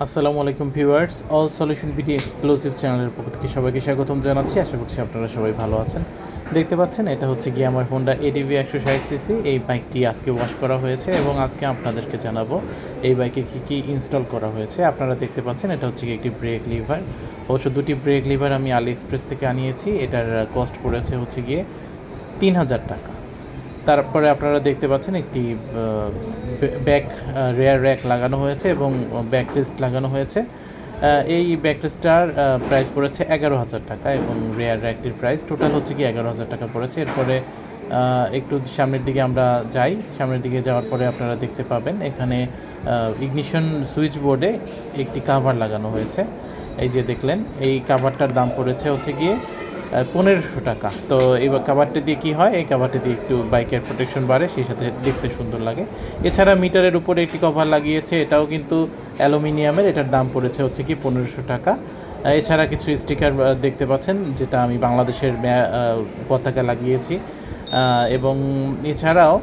আসসালামু আলাইকুম viewers, all solution BD exclusive চ্যানেলের পক্ষ থেকে সবাইকে স্বাগতম জানাচ্ছি। আশা করছি আপনারা সবাই ভালো আছেন। দেখতে পাচ্ছেন এটা হচ্ছে গিয়ে আমার হোন্ডা এডিভি 160 সিসি। এই বাইকটি আজকে ওয়াশ করা হয়েছে এবং আজকে আপনাদেরকে জানাবো এই বাইকে কী কী ইনস্টল করা হয়েছে। আপনারা দেখতে পাচ্ছেন এটা হচ্ছে গিয়ে একটি ব্রেক লিভার। অবশ্য দুটি ব্রেক লিভার আমি আলি এক্সপ্রেস থেকে আনিয়েছি। এটার কস্ট পড়েছে হচ্ছে গিয়ে 3000 টাকা। তারপরে আপনারা দেখতে পাচ্ছেন একটি ব্যাক রেয়ার র্যাক লাগানো হয়েছে এবং ব্যাক রেস্ট লাগানো হয়েছে। এই ব্যাক রেস্টটার প্রাইস পড়েছে 11,000 টাকা এবং রেয়ার র্যাকটির প্রাইস টোটাল হচ্ছে কি 11,000 টাকা পড়েছে। এরপরে একটু সামনের দিকে আমরা যাই। সামনের দিকে যাওয়ার পরে আপনারা দেখতে পাবেন এখানে ইগনিশন সুইচ বোর্ডে একটি কাভার লাগানো হয়েছে। এই যে দেখলেন, এই কাভারটার দাম পড়েছে হচ্ছে গিয়ে 1500 টাকা। তো এই কাভারটা দিয়ে কী হয়, এই কাভারটা দিয়ে একটু বাইকের প্রোটেকশন বাড়ে, সেই সাথে দেখতে সুন্দর লাগে। এছাড়া মিটারের উপরে একটি কভার লাগিয়েছে, এটাও কিন্তু অ্যালুমিনিয়ামের। এটার দাম পড়েছে হচ্ছে কি 1500 টাকা। এছাড়া কিছু স্টিকার দেখতে পাচ্ছেন, যেটা আমি বাংলাদেশের পতাকা লাগিয়েছি। এবং এছাড়াও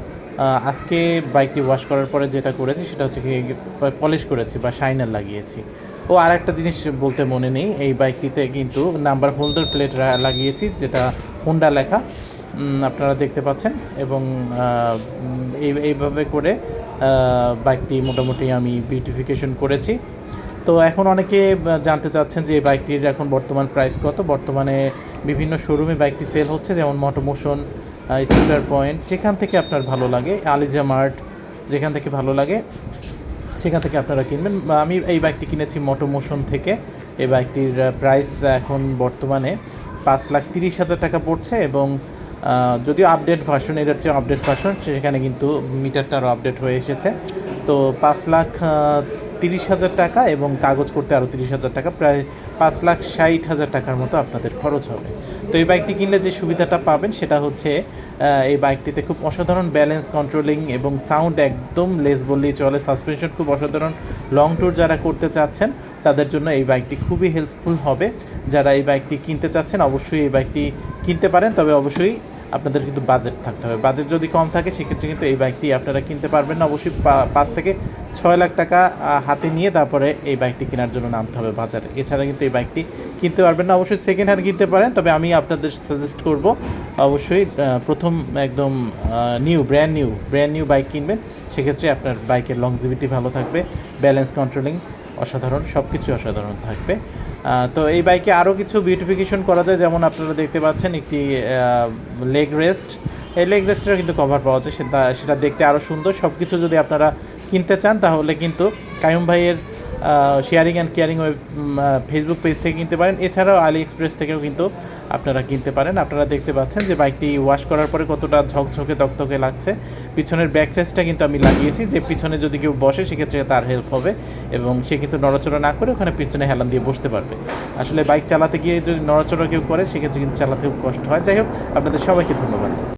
আজকে বাইকটি ওয়াশ করার পরে যেটা করেছি সেটা হচ্ছে কি পলিশ করেছি বা শাইনার লাগিয়েছি। ও আর একটা জিনিস বলতে মনে নেই, এই বাইকটিতে কিন্তু নাম্বার হোল্ডার প্লেট লাগিয়েছি, যেটা হোন্ডা লেখা আপনারা দেখতে পাচ্ছেন। এবং এইভাবে করে বাইকটি মোটামুটি আমি বিউটিফিকেশন করেছি। তো এখন অনেকে জানতে চাচ্ছেন যে এই বাইকটির এখন বর্তমান প্রাইস কত। বর্তমানে বিভিন্ন শোরুমে বাইকটি সেল হচ্ছে, যেমন মোটোমোশন, স্কুটার পয়েন্ট, যেখান থেকে আপনার ভালো লাগে, আলিজা মার্ট, যেখান থেকে ভালো লাগে সেখান থেকে আপনারা কিনবেন। আমি এই বাইকটি কিনেছি মোটোমোশন থেকে। এই বাইকটির প্রাইস এখন বর্তমানে 5,30,000 টাকা পড়ছে এবং যদিও আপডেট ভার্সন, এটার চেয়ে আপডেট ভার্সন, সেখানে কিন্তু মিটারটা আরও আপডেট হয়ে এসেছে। তো 5,30,000 টাকা এবং কাগজ করতে আরও 30,000 টাকা, প্রায় 5,60,000 টাকার মতো আপনাদের খরচ হবে। তো এই বাইকটি কিনলে যে সুবিধাটা পাবেন সেটা হচ্ছে এই বাইকটিতে খুব অসাধারণ ব্যালেন্স কন্ট্রোলিং এবং সাউন্ড একদম লেস বললেই চলে। সাসপেনশন খুব অসাধারণ। লং ট্যুর যারা করতে চাচ্ছেন তাদের জন্য এই বাইকটি খুবই হেল্পফুল হবে। যারা এই বাইকটি কিনতে চাচ্ছেন অবশ্যই এই বাইকটি কিনতে পারেন, তবে অবশ্যই আপনাদের কিন্তু বাজেট থাকতে হবে। বাজেট যদি কম থাকে সেক্ষেত্রে কিন্তু এই বাইকটি আপনারা কিনতে পারবেন না। অবশ্যই 5 থেকে 6 লাখ টাকা হাতে নিয়ে তারপরে এই বাইকটি কেনার জন্য নামতে হবে বাজারে। এছাড়া কিন্তু এই বাইকটি কিনতে পারবেন না। অবশ্যই সেকেন্ড হ্যান্ড কিনতে পারেন, তবে আমি আপনাদের সাজেস্ট করব অবশ্যই প্রথম একদম ব্র্যান্ড নিউ বাইক কিনবেন। সেক্ষেত্রে আপনার বাইকের লংজিভিটি ভালো থাকবে, ব্যালেন্স কন্ট্রোলিং অসাধারণ, সব কিছু অসাধারণ থাকবে। তো এই বাইকে আরও কিছু বিউটিফিকেশন করা যায়, যেমন আপনারা দেখতে পাচ্ছেন একটি লেগ রেস্ট। এই লেগ রেস্টের কিন্তু কভার পাওয়া যায়, সেটা দেখতে আরও সুন্দর। সব কিছু যদি আপনারা কিনতে চান তাহলে কিন্তু কায়ুম ভাইয়ের sharing and caring Facebook page থেকে কিনতে পারেন। এছাড়াও আলি এক্সপ্রেস থেকেও কিন্তু আপনারা কিনতে পারেন। আপনারা দেখতে পাচ্ছেন যে বাইকটি ওয়াশ করার পরে কতটা ঝকঝকে তকতকে লাগছে। পিছনের ব্যাক রেস্টটা কিন্তু আমি লাগিয়েছি, যে পিছনে যদি কেউ বসে সেক্ষেত্রে তার হেল্প হবে এবং সে কিন্তু নড়াচড়া না করে ওখানে পিছনে হেলান দিয়ে বসতে পারবে। আসলে বাইক চালাতে গিয়ে যদি নড়াচড়া কেউ করে সেক্ষেত্রে কিন্তু চালাতে খুব কষ্ট হয়। যাই হোক, আপনাদের সবাইকে ধন্যবাদ।